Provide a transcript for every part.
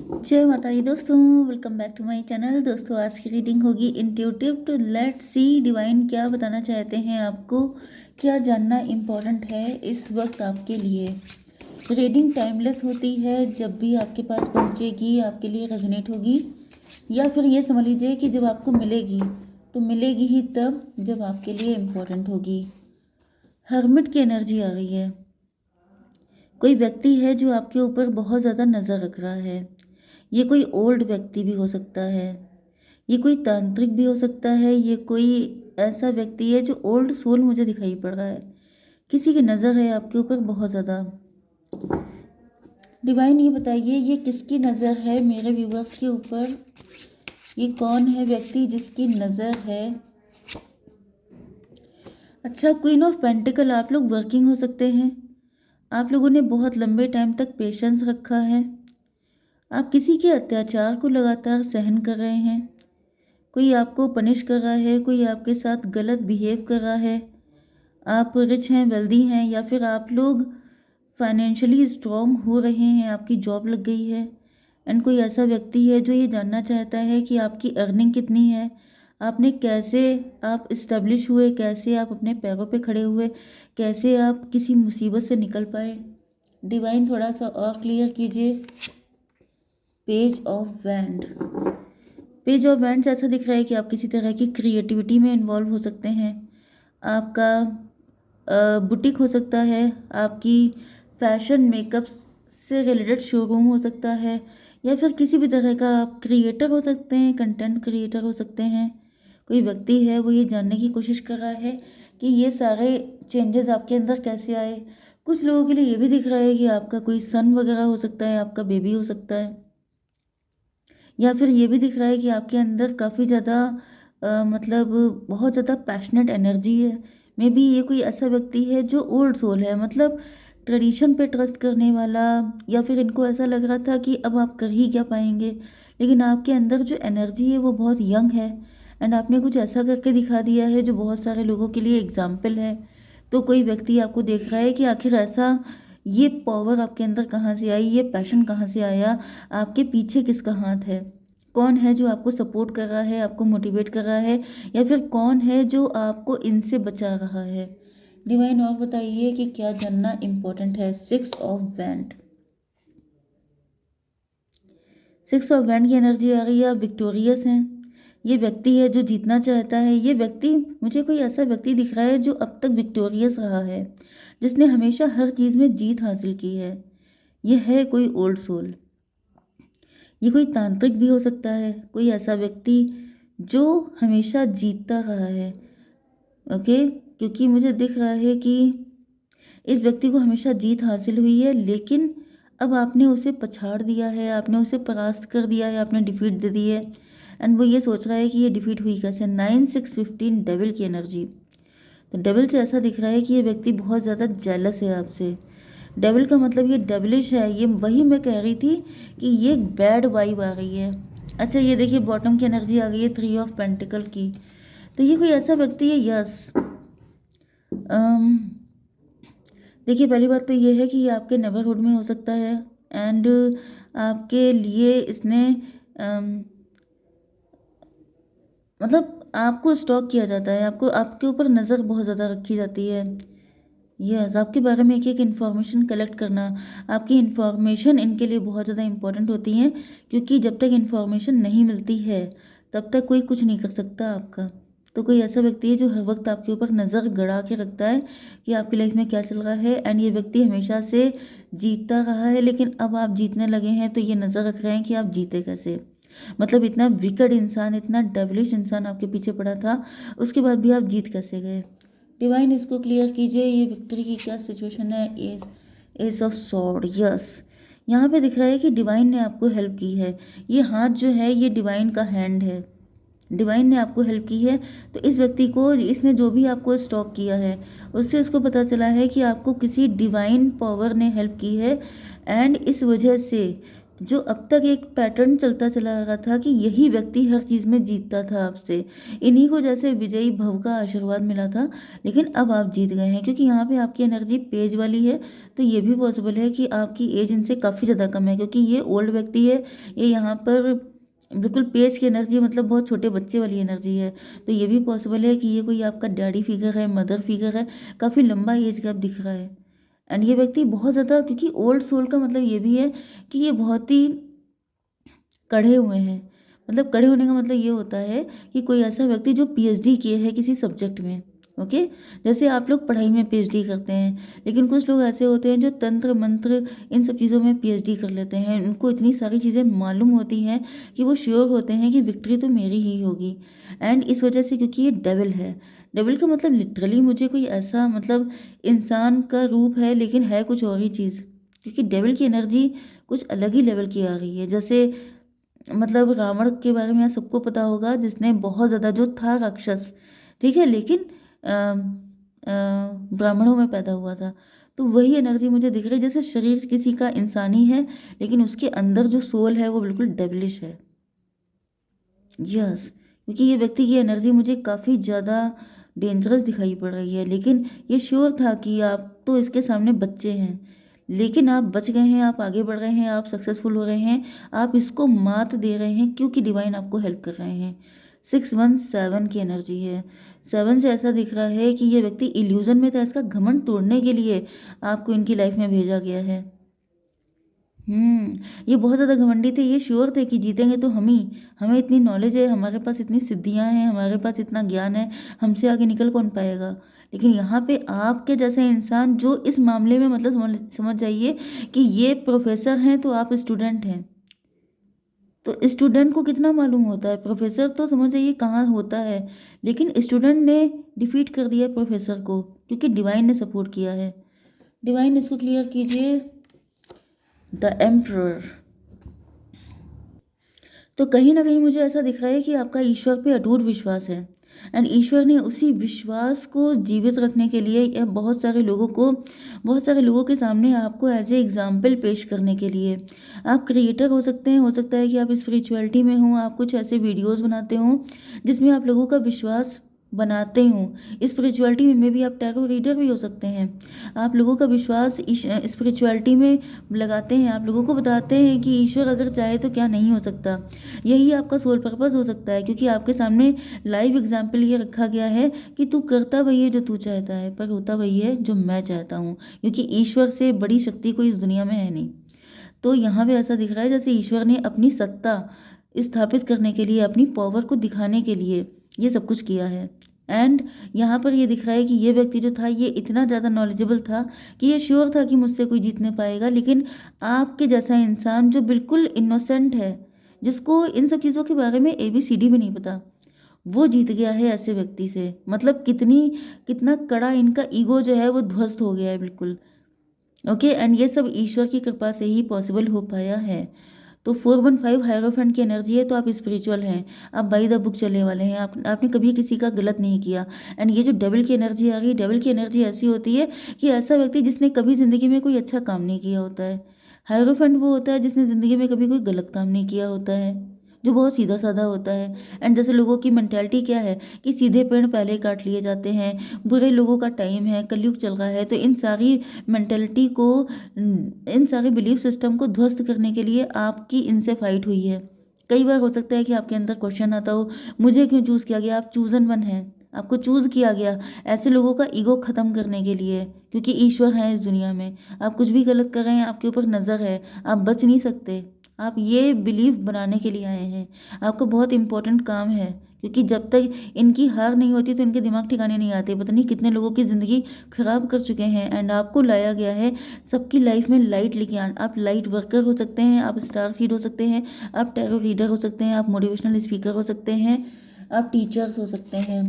जय माता दी दोस्तों, welcome back to my channel. दोस्तों आज की रीडिंग होगी intuitive to let's see divine क्या बताना चाहते हैं आपको, क्या जानना इम्पोर्टेंट है इस वक्त आपके लिए। रीडिंग टाइमलेस होती है, जब भी आपके पास पहुंचेगी आपके लिए रेजोनेट होगी, या फिर ये समझ लीजिए कि जब आपको मिलेगी तो मिलेगी ही तब जब आपके लिए इम्पोर्टेंट होगी। हर्मिट की एनर्जी आ रही है। कोई व्यक्ति है जो आपके ऊपर बहुत ज़्यादा नज़र रख रहा है। ये कोई ओल्ड व्यक्ति भी हो सकता है, ये कोई तांत्रिक भी हो सकता है, ये कोई ऐसा व्यक्ति है जो ओल्ड सोल मुझे दिखाई पड़ रहा है। किसी की नज़र है आपके ऊपर बहुत ज़्यादा। डिवाइन ये बताइए ये किसकी नज़र है मेरे व्यूवर्स के ऊपर। ये कौन है व्यक्ति जिसकी नज़र है। अच्छा, क्वीन ऑफ पेंटिकल, आप लोग वर्किंग हो सकते हैं। आप लोगों ने बहुत लंबे टाइम तक पेशेंस रखा है। आप किसी के अत्याचार को लगातार सहन कर रहे हैं। कोई आपको पनिश कर रहा है, कोई आपके साथ गलत बिहेव कर रहा है। आप रिच हैं, वेल्दी हैं, या फिर आप लोग फाइनेंशियली स्ट्रॉन्ग हो रहे हैं, आपकी जॉब लग गई है। एंड कोई ऐसा व्यक्ति है जो ये जानना चाहता है कि आपकी अर्निंग कितनी है, आपने कैसे आप इस्टेब्लिश हुए, कैसे आप अपने पैरों पे खड़े हुए, कैसे आप किसी मुसीबत से निकल पाए। डिवाइन थोड़ा सा और क्लियर कीजिए। Page of wand. Page of wands ऐसा दिख रहा है कि आप किसी तरह की क्रिएटिविटी में इन्वॉल्व हो सकते हैं। आपका बुटीक हो सकता है, आपकी फैशन मेकअप से रिलेटेड शोरूम हो सकता है, या फिर किसी भी तरह का आप क्रिएटर हो सकते हैं, कंटेंट क्रिएटर हो सकते हैं। कोई व्यक्ति है वो ये जानने की कोशिश कर रहा है कि ये सारे चेंजेस आपके अंदर कैसे आए। कुछ लोगों के लिए ये भी दिख रहा है कि आपका कोई सन वगैरह हो सकता है, आपका बेबी हो सकता है, या फिर ये भी दिख रहा है कि आपके अंदर काफ़ी ज़्यादा मतलब बहुत ज़्यादा पैशनेट एनर्जी है। मे बी ये कोई ऐसा व्यक्ति है जो ओल्ड सोल है, मतलब ट्रेडिशन पे ट्रस्ट करने वाला, या फिर इनको ऐसा लग रहा था कि अब आप कर ही क्या पाएंगे, लेकिन आपके अंदर जो एनर्जी है वो बहुत यंग है। एंड आपने कुछ ऐसा करके दिखा दिया है जो बहुत सारे लोगों के लिए एग्जाम्पल है। तो कोई व्यक्ति आपको देख रहा है कि आखिर ऐसा ये पावर आपके अंदर कहाँ से आई, ये पैशन कहाँ से आया, आपके पीछे किसका हाथ है, कौन है जो आपको सपोर्ट कर रहा है, आपको मोटिवेट कर रहा है, या फिर कौन है जो आपको इनसे बचा रहा है। डिवाइन और बताइए कि क्या जानना इम्पोर्टेंट है। Six of wand. Six of wand की एनर्जी आ रही है, आप विक्टोरियस हैं। ये व्यक्ति है जो जीतना चाहता है। ये व्यक्ति, मुझे कोई ऐसा व्यक्ति दिख रहा है जो अब तक विक्टोरियस रहा है, जिसने हमेशा हर चीज़ में जीत हासिल की है। यह है कोई ओल्ड सोल। ये कोई तांत्रिक भी हो सकता है, कोई ऐसा व्यक्ति जो हमेशा जीतता रहा है। ओके, क्योंकि मुझे दिख रहा है कि इस व्यक्ति को हमेशा जीत हासिल हुई है, लेकिन अब आपने उसे पछाड़ दिया है, आपने उसे परास्त कर दिया है, आपने डिफीट दे दी है। एंड वो ये सोच रहा है कि ये डिफीट हुई कैसे। 9 6 15 डेविल की एनर्जी। तो डेविल से ऐसा दिख रहा है कि ये व्यक्ति बहुत ज़्यादा जेलस है आपसे। डेविल का मतलब ये डेविलिश है, ये वही मैं कह रही थी कि ये बैड वाइब आ रही है। अच्छा, ये देखिए बॉटम की एनर्जी आ गई है, 3 ऑफ पेंटिकल की। तो ये कोई ऐसा व्यक्ति है, यस। देखिए पहली बात तो ये है कि ये आपके नेबरहुड में हो सकता है। एंड आपके लिए इसने मतलब आपको स्टॉक किया जाता है, आपको आपके ऊपर नज़र बहुत ज़्यादा रखी जाती है। यस, आपके बारे में एक एक इन्फॉर्मेशन कलेक्ट करना, आपकी इन्फॉर्मेशन इनके लिए बहुत ज़्यादा इंपॉर्टेंट होती हैं, क्योंकि जब तक इन्फॉर्मेशन नहीं मिलती है तब तक कोई कुछ नहीं कर सकता आपका। तो कोई ऐसा व्यक्ति है जो हर वक्त आपके ऊपर नज़र गड़ा के रखता है कि आपकी लाइफ में क्या चल रहा है। एंड ये व्यक्ति हमेशा से जीतता रहा है, लेकिन अब आप जीतने लगे हैं तो ये नज़र रख रहे हैं कि आप जीते कैसे। मतलब इतना विकट इंसान, इतना डेविलिश इंसान आपके पीछे पड़ा था, उसके बाद भी आप जीत कैसे गए। डिवाइन इसको क्लियर कीजिए, ये विक्ट्री की क्या सिचुएशन है। S of sword, yes. यहाँ पे दिख रहा है कि डिवाइन ने आपको हेल्प की है। ये हाथ जो है ये डिवाइन का हैंड है, डिवाइन ने आपको हेल्प की है। तो इस व्यक्ति को, इसने जो भी आपको स्टॉक किया है, उससे उसको पता चला है कि आपको किसी डिवाइन पावर ने हेल्प की है। एंड इस वजह से जो अब तक एक पैटर्न चलता चला आ रहा था कि यही व्यक्ति हर चीज़ में जीतता था आपसे, इन्हीं को जैसे विजयी भव का आशीर्वाद मिला था, लेकिन अब आप जीत गए हैं क्योंकि यहाँ पे आपकी एनर्जी पेज वाली है। तो ये भी पॉसिबल है कि आपकी एज इनसे काफ़ी ज़्यादा कम है, क्योंकि ये ओल्ड व्यक्ति है, ये यहाँ पर बिल्कुल पेज की एनर्जी, मतलब बहुत छोटे बच्चे वाली एनर्जी है। तो ये भी पॉसिबल है कि ये कोई आपका डैडी फिगर है, मदर फिगर है, काफ़ी लंबा एज गैप दिख रहा है। एंड ये व्यक्ति बहुत ज़्यादा, क्योंकि ओल्ड सोल का मतलब ये भी है कि ये बहुत ही कढ़े हुए हैं। मतलब कढ़े होने का मतलब ये होता है कि कोई ऐसा व्यक्ति जो पीएचडी किए है किसी सब्जेक्ट में। ओके, जैसे आप लोग पढ़ाई में पीएचडी करते हैं, लेकिन कुछ लोग ऐसे होते हैं जो तंत्र मंत्र इन सब चीज़ों में पीएचडी कर लेते हैं। उनको इतनी सारी चीज़ें मालूम होती हैं कि वो श्योर होते हैं कि विक्ट्री तो मेरी ही होगी। एंड इस वजह से, क्योंकि ये डेविल है, डेविल का मतलब लिटरली मुझे कोई ऐसा मतलब इंसान का रूप है, लेकिन है कुछ और ही चीज़, क्योंकि डेविल की एनर्जी कुछ अलग ही लेवल की आ रही है। जैसे मतलब रावण के बारे में सबको पता होगा, जिसने बहुत ज़्यादा, जो था राक्षस, ठीक है, लेकिन ब्राह्मणों में पैदा हुआ था। तो वही एनर्जी मुझे दिख रही है, जैसे शरीर किसी का इंसानी है, लेकिन उसके अंदर जो सोल है वो बिल्कुल डेविलिश है। यस, क्योंकि ये व्यक्ति की एनर्जी मुझे काफ़ी ज़्यादा डेंजरस दिखाई पड़ रही है, लेकिन ये श्योर था कि आप तो इसके सामने बच्चे हैं, लेकिन आप बच गए हैं, आप आगे बढ़ रहे हैं, आप सक्सेसफुल हो रहे हैं, आप इसको मात दे रहे हैं क्योंकि डिवाइन आपको हेल्प कर रहे हैं। 617 की एनर्जी है। 7 से ऐसा दिख रहा है कि ये व्यक्ति इल्यूजन में था, इसका घमंड तोड़ने के लिए आपको इनकी लाइफ में भेजा गया है। ये बहुत ज़्यादा घमंडी थे, ये श्योर थे कि जीतेंगे तो हम ही, हमें इतनी नॉलेज है, हमारे पास इतनी सिद्धियां हैं, हमारे पास इतना ज्ञान है, हमसे आगे निकल कौन पाएगा। लेकिन यहाँ पे आपके जैसे इंसान जो इस मामले में, मतलब समझ जाइए कि ये प्रोफेसर हैं तो आप स्टूडेंट हैं। तो स्टूडेंट को कितना मालूम होता है, प्रोफेसर तो समझ जाइए कहाँ होता है, लेकिन स्टूडेंट ने डिफीट कर दिया प्रोफेसर को, क्योंकि डिवाइन ने सपोर्ट किया है। डिवाइन इसको क्लियर कीजिए। The emperor. तो कहीं ना कहीं मुझे ऐसा दिख रहा है कि आपका ईश्वर पे अटूट विश्वास है, एंड ईश्वर ने उसी विश्वास को जीवित रखने के लिए या बहुत सारे लोगों के सामने आपको एज ए एग्जाम्पल पेश करने के लिए, आप क्रिएटर हो सकते हैं, हो सकता है कि आप स्पिरिचुअलिटी में हो, आप कुछ ऐसे वीडियोस बनाते हो जिसमें आप लोगों का विश्वास बनाते हो। स्पिरिचुअलिटी में भी आप टैरो रीडर भी हो सकते हैं, आप लोगों का विश्वास स्पिरिचुअलिटी में लगाते हैं, आप लोगों को बताते हैं कि ईश्वर अगर चाहे तो क्या नहीं हो सकता। यही आपका सोल पर्पस हो सकता है, क्योंकि आपके सामने लाइव एग्जाम्पल ये रखा गया है कि तू करता वही है जो तू चाहता है, पर होता वही है जो मैं चाहता हूँ, क्योंकि ईश्वर से बड़ी शक्ति कोई इस दुनिया में है नहीं। तो यहाँ पे ऐसा दिख रहा है जैसे ईश्वर ने अपनी सत्ता स्थापित करने के लिए, अपनी पावर को दिखाने के लिए ये सब कुछ किया है। एंड यहाँ पर ये दिख रहा है कि ये व्यक्ति जो था ये इतना ज़्यादा नॉलेजेबल था कि ये श्योर था कि मुझसे कोई जीत नहीं पाएगा, लेकिन आपके जैसा इंसान जो बिल्कुल इनोसेंट है, जिसको इन सब चीज़ों के बारे में ABCD भी नहीं पता, वो जीत गया है ऐसे व्यक्ति से। मतलब कितना कड़ा इनका ईगो जो है वो ध्वस्त हो गया है बिल्कुल। ओके, एंड ये सब ईश्वर की कृपा से ही पॉसिबल हो पाया है। तो 415 हायरोफेंट की एनर्जी है, तो आप स्पिरिचुअल हैं, आप बाई द बुक चलने वाले हैं, आपने कभी किसी का गलत नहीं किया। एंड ये जो डेविल की एनर्जी आ रही है, डेविल की एनर्जी ऐसी होती है कि ऐसा व्यक्ति जिसने कभी ज़िंदगी में कोई अच्छा काम नहीं किया होता है। हायरोफेंट वो होता है जिसने ज़िंदगी में कभी कोई गलत काम नहीं किया होता है, जो बहुत सीधा साधा होता है। एंड जैसे लोगों की मेंटालिटी क्या है कि सीधे पेड़ पहले काट लिए जाते हैं, बुरे लोगों का टाइम है, कलयुग चल रहा है, तो इन सारी मेंटालिटी को, इन सारे बिलीफ सिस्टम को ध्वस्त करने के लिए आपकी इनसे फाइट हुई है। कई बार हो सकता है कि आपके अंदर क्वेश्चन आता हो, मुझे क्यों चूज़ किया गया, आप चूजन वन हैं, आपको चूज़ किया गया ऐसे लोगों का ईगो ख़त्म करने के लिए, क्योंकि ईश्वर है इस दुनिया में। आप कुछ भी गलत कर रहे हैं, आपके ऊपर नज़र है, आप बच नहीं सकते। आप ये बिलीफ बनाने के लिए आए हैं, आपको बहुत इंपॉर्टेंट काम है, क्योंकि जब तक इनकी हार नहीं होती तो इनके दिमाग ठिकाने नहीं आते। पता नहीं कितने लोगों की ज़िंदगी खराब कर चुके हैं, एंड आपको लाया गया है सबकी लाइफ में लाइट लेके आना। आप लाइट वर्कर हो सकते हैं, आप स्टार सीड हो सकते हैं, आप टैरो रीडर हो सकते हैं, आप मोटिवेशनल स्पीकर हो सकते हैं, आप टीचर्स हो सकते हैं।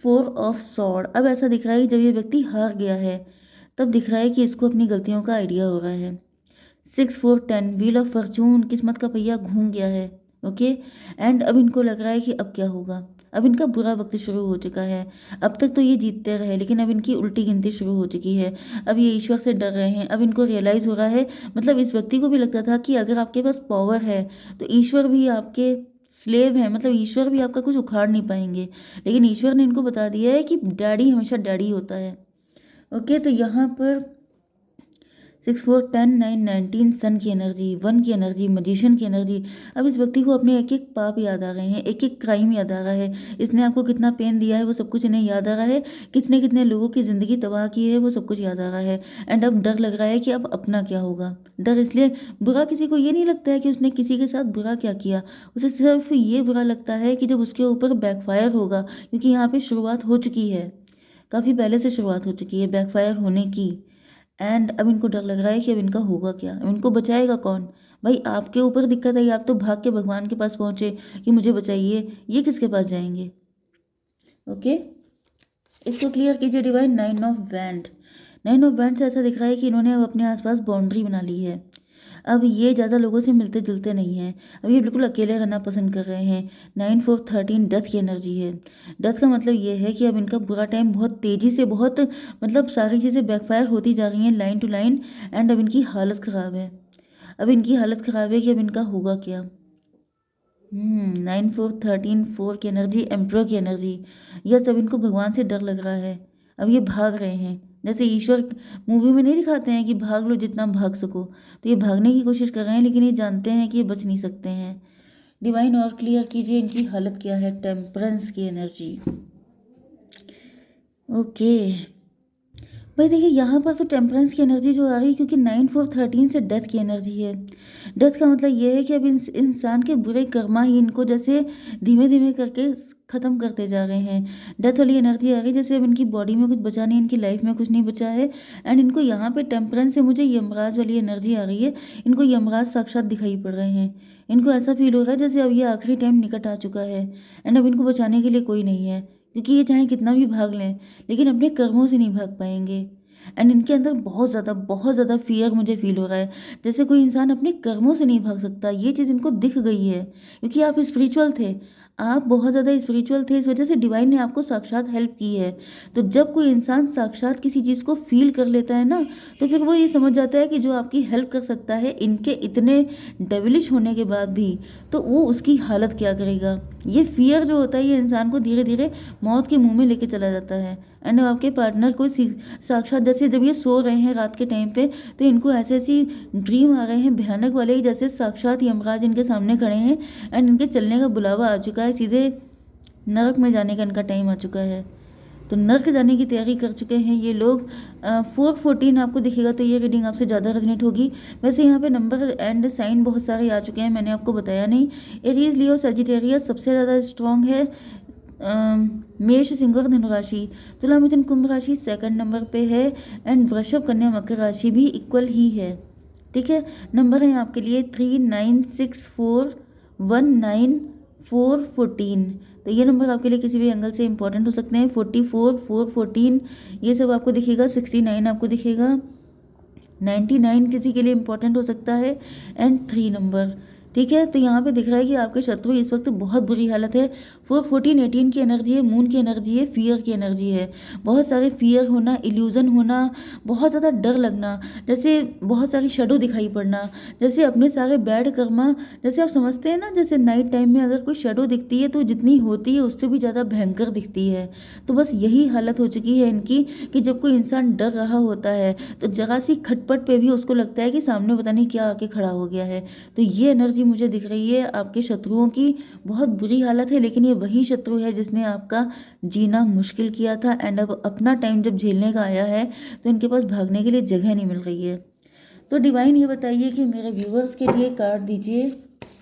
4 ऑफ सॉर्ड। अब ऐसा दिख रहा है कि जब ये व्यक्ति हार गया है, तब दिख रहा है कि इसको अपनी गलतियों का आइडिया हो रहा है। 6 4 10 व्हील ऑफ फॉर्चून, किस्मत का पहिया घूम गया है। ओके, एंड अब इनको लग रहा है कि अब क्या होगा, अब इनका बुरा वक्त शुरू हो चुका है। अब तक तो ये जीतते रहे, लेकिन अब इनकी उल्टी गिनती शुरू हो चुकी है। अब ये ईश्वर से डर रहे हैं। अब इनको रियलाइज़ हो रहा है, मतलब इस व्यक्ति को भी लगता था कि अगर आपके पास पावर है तो ईश्वर भी आपके स्लेव हैं, मतलब ईश्वर भी आपका कुछ उखाड़ नहीं पाएंगे। लेकिन ईश्वर ने इनको बता दिया है कि डैडी हमेशा डैडी होता है। ओके, तो यहाँ पर 6 4 10 9 19 सन की एनर्जी, वन की एनर्जी, मजिशियन की एनर्जी। अब इस व्यक्ति को अपने एक एक पाप याद आ रहे हैं, एक एक क्राइम याद आ रहा है। इसने आपको कितना पेन दिया है वो सब कुछ इन्हें याद आ रहा है। कितने कितने लोगों की ज़िंदगी तबाह की है वो सब कुछ याद आ रहा है। एंड अब डर लग रहा है कि अब अपना क्या होगा। डर इसलिए, बुरा किसी को ये नहीं लगता है कि उसने किसी के साथ बुरा क्या किया, उसे सिर्फ ये बुरा लगता है कि जब उसके ऊपर बैकफायर होगा, क्योंकि यहाँ पे शुरुआत हो चुकी है, काफ़ी पहले से शुरुआत हो चुकी है बैकफायर होने की। एंड अब इनको डर लग रहा है कि अब इनका होगा क्या, अब इनको बचाएगा कौन। भाई आपके ऊपर दिक्कत आई, आप तो भाग के भगवान के पास पहुँचे कि मुझे बचाइए, ये किसके पास जाएंगे। ओके, इसको क्लियर कीजिए divine. 9 of wand, 9 of wand से ऐसा दिख रहा है कि इन्होंने अब अपने आसपास बाउंड्री बना ली है। अब ये ज़्यादा लोगों से मिलते जुलते नहीं हैं, अब ये बिल्कुल अकेले रहना पसंद कर रहे हैं। 9 4 13 डेथ की एनर्जी है। डेथ का मतलब ये है कि अब इनका बुरा टाइम बहुत तेज़ी से, बहुत, मतलब सारी चीज़ें बैकफायर होती जा रही हैं लाइन टू लाइन। एंड अब इनकी हालत ख़राब है। अब इनकी हालत ख़राब है कि अब इनका होगा क्या। 9 4 13 4 की एनर्जी, एम्प्रर की एनर्जी। यह सब इनको भगवान से डर लग रहा है। अब ये भाग रहे हैं, जैसे ईश्वर मूवी में नहीं दिखाते हैं कि भाग लो जितना भाग सको, तो ये भागने की कोशिश कर रहे हैं, लेकिन ये जानते हैं कि ये बच नहीं सकते हैं। डिवाइन और क्लियर कीजिए इनकी हालत क्या है। टेम्परेंस की एनर्जी। ओके भाई देखिए, यहाँ पर तो टेम्परेंस की एनर्जी जो आ रही है, क्योंकि 9 4 13 से डेथ की एनर्जी है। डेथ का मतलब ये है कि अब इंसान के बुरे कर्मा ही इनको जैसे धीमे धीमे करके ख़त्म करते जा रहे हैं। डेथ वाली एनर्जी आ रही है, जैसे अब इनकी बॉडी में कुछ बचा नहीं, इनकी लाइफ में कुछ नहीं बचा है। एंड इनको यहाँ पे टेम्परेंस से मुझे यमराज वाली एनर्जी आ रही है। इनको यमराज साक्षात दिखाई पड़ रहे हैं। इनको ऐसा फील हो रहा है जैसे अब ये आखिरी टाइम निकट आ चुका है। एंड अब इनको बचाने के लिए कोई नहीं है, क्योंकि ये चाहे कितना भी भाग लें, लेकिन अपने कर्मों से नहीं भाग पाएंगे। एंड इनके अंदर बहुत ज़्यादा फियर मुझे फील हो रहा है, जैसे कोई इंसान अपने कर्मों से नहीं भाग सकता। ये चीज़ इनको दिख गई है, क्योंकि आप स्पिरिचुअल थे, आप बहुत ज़्यादा स्पिरिचुअल थे, इस वजह से डिवाइन ने आपको साक्षात हेल्प की है। तो जब कोई इंसान साक्षात किसी चीज़ को फील कर लेता है ना, तो फिर वो ये समझ जाता है कि जो आपकी हेल्प कर सकता है इनके इतने डेविलिश होने के बाद भी, तो वो उसकी हालत क्या करेगा। ये फियर जो होता है, ये इंसान को धीरे धीरे मौत के मुंह में लेके चला जाता है। एंड आपके पार्टनर को साक्षात, जैसे जब ये सो रहे हैं रात के टाइम पे, तो इनको ऐसे ऐसी ड्रीम आ रहे हैं भयानक वाले, जैसे साक्षात यमराज इनके सामने खड़े हैं। एंड इनके चलने का बुलावा आ चुका है, सीधे नरक में जाने का इनका टाइम आ चुका है। तो नर्क जाने की तैयारी कर चुके हैं ये लोग। 414 आपको दिखेगा तो ये रीडिंग आपसे ज़्यादा रेजोनेट होगी। वैसे यहाँ पे नंबर एंड साइन बहुत सारे आ चुके हैं, मैंने आपको बताया नहीं। एरीज, लियो, सजिटेरियस सबसे ज़्यादा स्ट्रॉन्ग है। मेष, सिंह और धनु राशि, तुला, मिथुन, कुंभ राशि सेकंड नंबर पे है। एंड वृषभ, कन्या, मकर राशि भी इक्वल ही है। ठीक है, नंबर है आपके लिए 3 9 6 4 1 9 4 14। तो ये नंबर आपके लिए किसी भी एंगल से इंपॉर्टेंट हो सकते हैं। 44 4 14 ये सब आपको दिखेगा। 69 आपको दिखेगा। 99 किसी के लिए इंपॉर्टेंट हो सकता है। एंड 3 नंबर, ठीक है। तो यहाँ पे दिख रहा है कि आपके शत्रु इस वक्त बहुत बुरी हालत है। 4 14 18 की एनर्जी है, मून की एनर्जी है, फियर की एनर्जी है। बहुत सारे फियर होना, इल्यूजन होना, बहुत ज़्यादा डर लगना, जैसे बहुत सारी शेडो दिखाई पड़ना, जैसे अपने सारे बैड कर्मा, जैसे आप समझते हैं ना, जैसे नाइट टाइम में अगर कोई शेडो दिखती है तो जितनी होती है उससे भी ज़्यादा भयंकर दिखती है। तो बस यही हालत हो चुकी है इनकी, कि जब कोई इंसान डर रहा होता है तो जरा सी खटपट पे भी उसको लगता है कि सामने पता नहीं क्या आके खड़ा हो गया है। तो ये एनर्जी मुझे दिख रही है आपके शत्रुओं की। बहुत बुरी हालत है, लेकिन ये वही शत्रु है जिसने आपका जीना मुश्किल किया था। एंड अब अपना टाइम जब झेलने का आया है तो इनके पास भागने के लिए जगह नहीं मिल रही है। तो डिवाइन ये बताइए कि मेरे व्यूवर्स के लिए कार्ड दीजिए।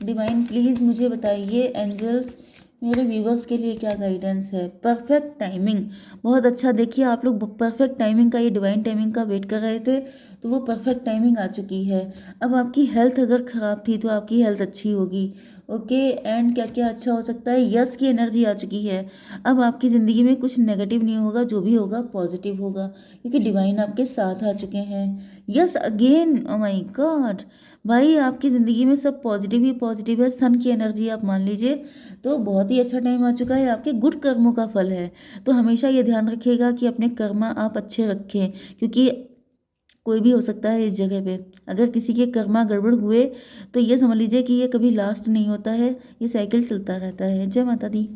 डिवाइन प्लीज़ मुझे बताइए, एंजल्स मेरे व्यूवर्स के लिए क्या गाइडेंस है। परफेक्ट टाइमिंग, बहुत अच्छा। देखिए आप लोग परफेक्ट टाइमिंग का, ये डिवाइन टाइमिंग का वेट कर रहे थे, तो वो परफेक्ट टाइमिंग आ चुकी है। अब आपकी हेल्थ अगर ख़राब थी तो आपकी हेल्थ अच्छी होगी। ओके, एंड क्या क्या अच्छा हो सकता है। यस की एनर्जी आ चुकी है। अब आपकी ज़िंदगी में कुछ नेगेटिव नहीं होगा, जो भी होगा पॉजिटिव होगा, क्योंकि डिवाइन आपके साथ आ चुके हैं। Yes again, oh my God भाई, आपकी ज़िंदगी में सब पॉजिटिव ही पॉजिटिव है। सन की एनर्जी आप मान लीजिए, तो बहुत ही अच्छा टाइम आ चुका है, आपके गुड कर्मों का फल है। तो हमेशा ये ध्यान रखिएगा कि अपने कर्म आप अच्छे रखें, क्योंकि कोई भी हो सकता है इस जगह पे। अगर किसी के कर्मा गड़बड़ हुए तो ये समझ लीजिए कि ये कभी लास्ट नहीं होता है, ये साइकिल चलता रहता है। जय माता दी।